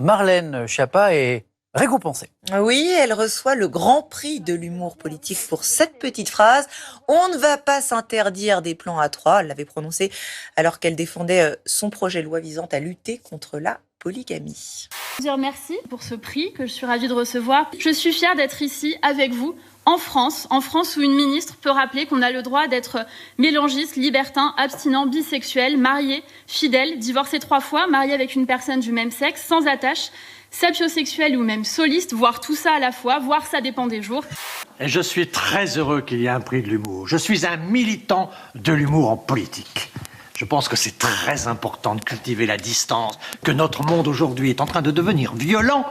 Marlène Schiappa est récompensée. Oui, elle reçoit le grand prix de l'humour politique pour cette petite phrase. On ne va pas s'interdire des plans à trois. Elle l'avait prononcé alors qu'elle défendait son projet de loi visant à lutter contre la polygamie. Dire merci pour ce prix que je suis ravie de recevoir. Je suis fière d'être ici avec vous en France où une ministre peut rappeler qu'on a le droit d'être mélangiste, libertin, abstinent, bisexuel, marié, fidèle, divorcé 3 fois, marié avec une personne du même sexe, sans attache, sapiosexuel ou même soliste, voire tout ça à la fois, voire ça dépend des jours. Et je suis très heureux qu'il y ait un prix de l'humour. Je suis un militant de l'humour en politique. Je pense que c'est très important de cultiver la distance, que notre monde aujourd'hui est en train de devenir violent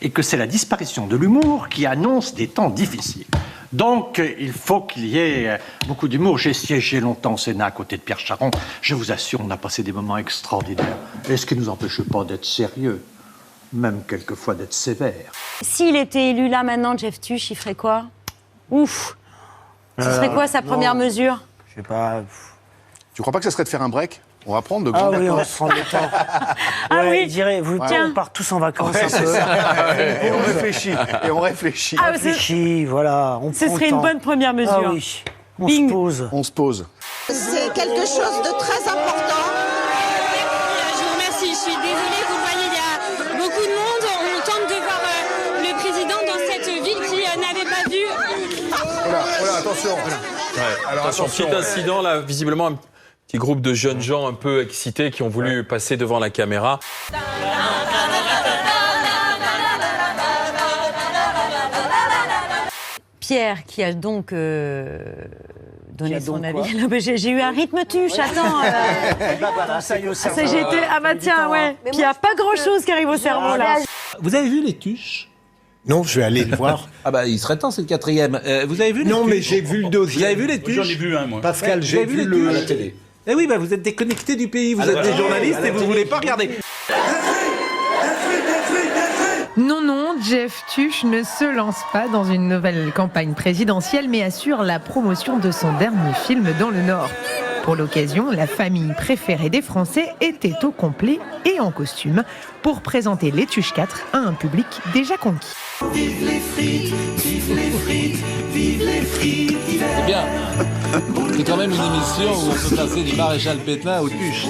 et que c'est la disparition de l'humour qui annonce des temps difficiles. Donc, il faut qu'il y ait beaucoup d'humour. J'ai siégé longtemps au Sénat à côté de Pierre Charon. Je vous assure, on a passé des moments extraordinaires. Et ce qui ne nous empêche pas d'être sérieux, même quelquefois d'être sévère. S'il était élu là maintenant, Jeff Tuch, il ferait quoi? Ouf. Ce serait quoi sa première mesure? Je sais pas. Tu crois pas que ça serait de faire un break? On va prendre de Ah grands oui, on vacances. se rend le temps. Ah Ouais, oui. il dirait, on part tous en vacances un peu. Et on réfléchit. Et on réfléchit. Ah, Réfléchis, voilà. On Ce prend serait le une temps. bonne première mesure. Ah oui. On Bing. se pose. On se pose. C'est quelque chose de très important. Je vous remercie. Je suis désolée, vous voyez, il y a beaucoup de monde. On tente de voir le président dans cette ville qui n'avait pas vu. Voilà, attention. Alors, Attention, petit incident là, visiblement un petit groupe de jeunes gens un peu excités qui ont voulu passer devant la caméra. Pierre, qui a donc donné son donc quoi avis. J'ai eu un rythme tuche, attends. Ça y est, au cerveau. J'ai été... Ah bah tiens, ouais. Puis il n'y a pas grand-chose qui arrive au cerveau, là. Vous avez vu les tuches? Non, je vais aller le voir. Ah bah il serait temps, c'est le 4e. Vous avez vu les Non, tuches? mais j'ai vu le dossier. Vous avez vu les tuches? J'en ai vu un, moi. Pascal, j'ai vu le... à la télé. Eh oui, bah vous êtes déconnectés du pays, vous êtes des journalistes et vous voulez pas regarder. Non, Jeff Tuch ne se lance pas dans une nouvelle campagne présidentielle, mais assure la promotion de son dernier film dans le Nord. Pour l'occasion, la famille préférée des Français était au complet et en costume pour présenter les Tuches 4 à un public déjà conquis. Vive les frites, vive les frites, vive les frites. C'est bien. C'est quand même une émission où on peut passer du maréchal Pétain aux Tuches.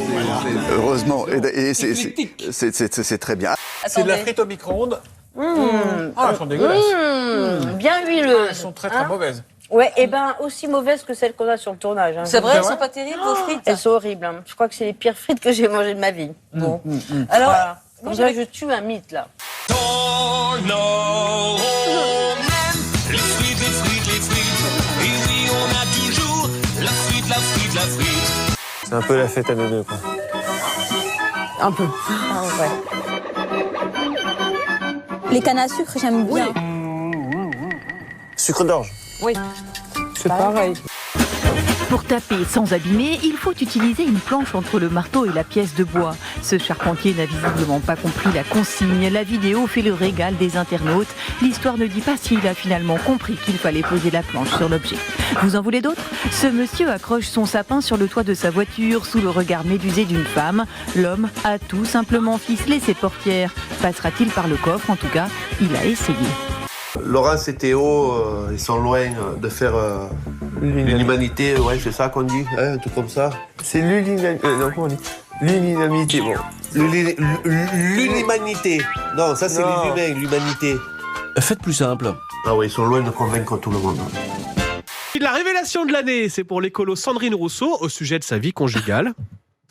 Heureusement. Et c'est très bien. C'est de la frite au micro-ondes. Ah, elles sont dégueulasses. Bien huileuses. Elles sont très mauvaises. Ouais, et ben aussi mauvaises que celles qu'on a sur le tournage. Hein. C'est vrai, elles sont pas terribles, vos frites? Elles sont horribles. Hein. Je crois que c'est les pires frites que j'ai mangées de ma vie. Bon. Alors, voilà. Comme ça, je tue un mythe, là. Les frites, les frites, les frites. Et oui, on a toujours la frite, la frite, la frite. C'est un peu la fête à nous deux, quoi. Un peu. Ah, ouais. Les cannes à sucre, j'aime bien. Sucre d'orge. Oui. C'est pareil. Pour taper sans abîmer, il faut utiliser une planche entre le marteau et la pièce de bois. Ce charpentier n'a visiblement pas compris la consigne. La vidéo fait le régal des internautes. L'histoire ne dit pas s'il a finalement compris qu'il fallait poser la planche sur l'objet. Vous en voulez d'autres? Ce monsieur accroche son sapin sur le toit de sa voiture sous le regard médusé d'une femme. L'homme a tout simplement ficelé ses portières. Passera-t-il par le coffre? En tout cas, il a essayé. Laurence et Théo, ils sont loin de faire l'humanité, ouais, c'est ça qu'on dit, hein, un truc comme ça. C'est l'unanimité. Non, comment on dit? L'unanimité, bon. L'humanité. Non, ça c'est Non. les humains, l'humanité. Faites plus simple. Ah ouais, ils sont loin de convaincre tout le monde. La révélation de l'année, c'est pour l'écolo Sandrine Rousseau au sujet de sa vie conjugale.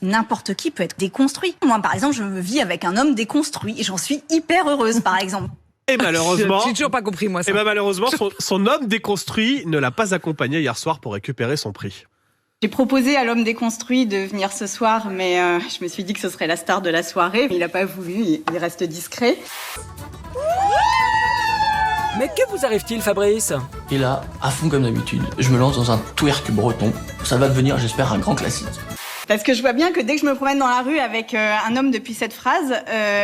N'importe qui peut être déconstruit. Moi, par exemple, je vis avec un homme déconstruit et j'en suis hyper heureuse, par exemple. Et malheureusement, J'ai toujours pas compris, moi, ça. et ben malheureusement son homme déconstruit ne l'a pas accompagné hier soir pour récupérer son prix. J'ai proposé à l'homme déconstruit de venir ce soir, mais je me suis dit que ce serait la star de la soirée. Il n'a pas voulu, il reste discret. Mais que vous arrive-t-il, Fabrice? Et là, à fond comme d'habitude, je me lance dans un twerk breton. Ça va devenir, j'espère, un grand classique. Parce que je vois bien que dès que je me promène dans la rue avec un homme depuis cette phrase,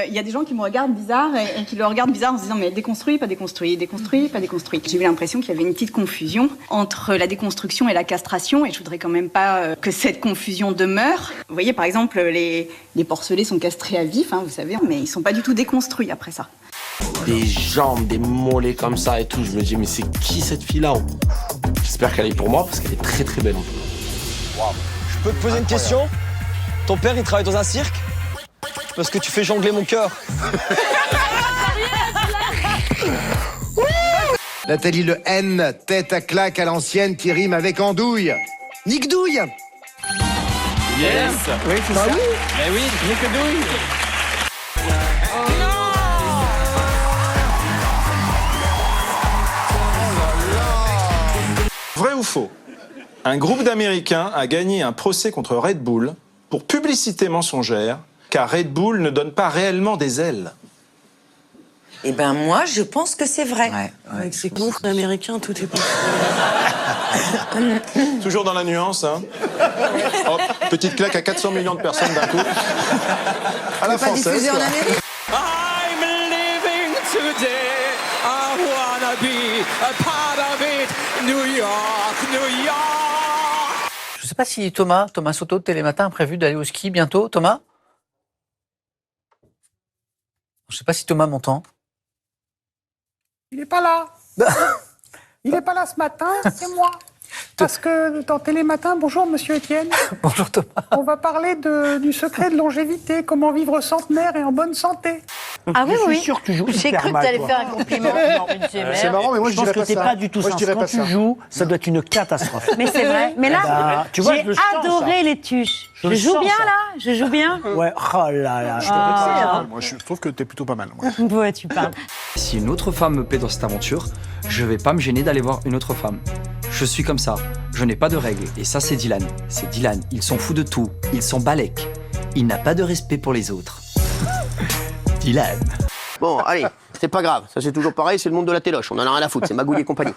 il y a des gens qui me regardent bizarre et qui le regardent bizarre en se disant mais déconstruit, pas déconstruit, déconstruit, pas déconstruit. J'ai eu l'impression qu'il y avait une petite confusion entre la déconstruction et la castration et je voudrais quand même pas que cette confusion demeure. Vous voyez par exemple les porcelets sont castrés à vif, hein, vous savez, mais ils sont pas du tout déconstruits après ça. Des jambes, des mollets comme ça et tout, je me dis mais c'est qui cette fille-là? J'espère qu'elle est pour moi parce qu'elle est très très belle. Je peux te poser une question? Ton père, il travaille dans un cirque? Parce que tu fais jongler mon cœur. Nathalie Le N, tête à claque à l'ancienne qui rime avec andouille. Nick Douille. Yes. Oui, c'est ça. Oui. Eh oui, Nick Douille. Vrai ou faux? Un groupe d'Américains a gagné un procès contre Red Bull pour publicité mensongère, car Red Bull ne donne pas réellement des ailes. Eh ben moi, je pense que c'est vrai. Avec ces gouffres américains, tout est possible. Toujours dans la nuance, hein. Hop, petite claque à 400 millions de personnes d'un coup. À la française. Pas diffusé en Amérique. I'm living today, I wanna be a part of it, New York, New York. Je ne sais pas si Thomas Soto de Télématin a prévu d'aller au ski bientôt. Thomas? Je ne sais pas si Thomas m'entend. Il n'est pas là. Il n'est pas là ce matin, c'est moi. Parce que dans Télématin, bonjour Monsieur Étienne. Bonjour Thomas. On va parler du secret de longévité, comment vivre centenaire et en bonne santé. Ah oui, oui. Je suis sûr que tu joues J'ai hyper cru que mal, tu allais toi. faire un compliment. C'est marrant, mais moi je dirais pas ça. Je pense que t'es pas du tout Moi, ça. je dirais Quand pas tu ça. joues, ça doit être une catastrophe. Mais c'est vrai. Mais là, tu vois, j'ai je le sens, adoré ça. les tuches. Je Je le joue sens, bien ça. là. Je joue bien. Ouais, oh là là. Moi je trouve que t'es plutôt pas mal. Moi. Ouais, tu parles. Si une autre femme me plaît dans cette aventure, je vais pas me gêner d'aller voir une autre femme. Je suis comme ça, je n'ai pas de règles, et ça c'est Dylan. C'est Dylan, il s'en fout de tout, il s'en balèque. Il n'a pas de respect pour les autres. Dylan. Bon, allez, c'est pas grave, ça c'est toujours pareil, c'est le monde de la téloche, on en a rien à foutre, c'est Magouille et compagnie.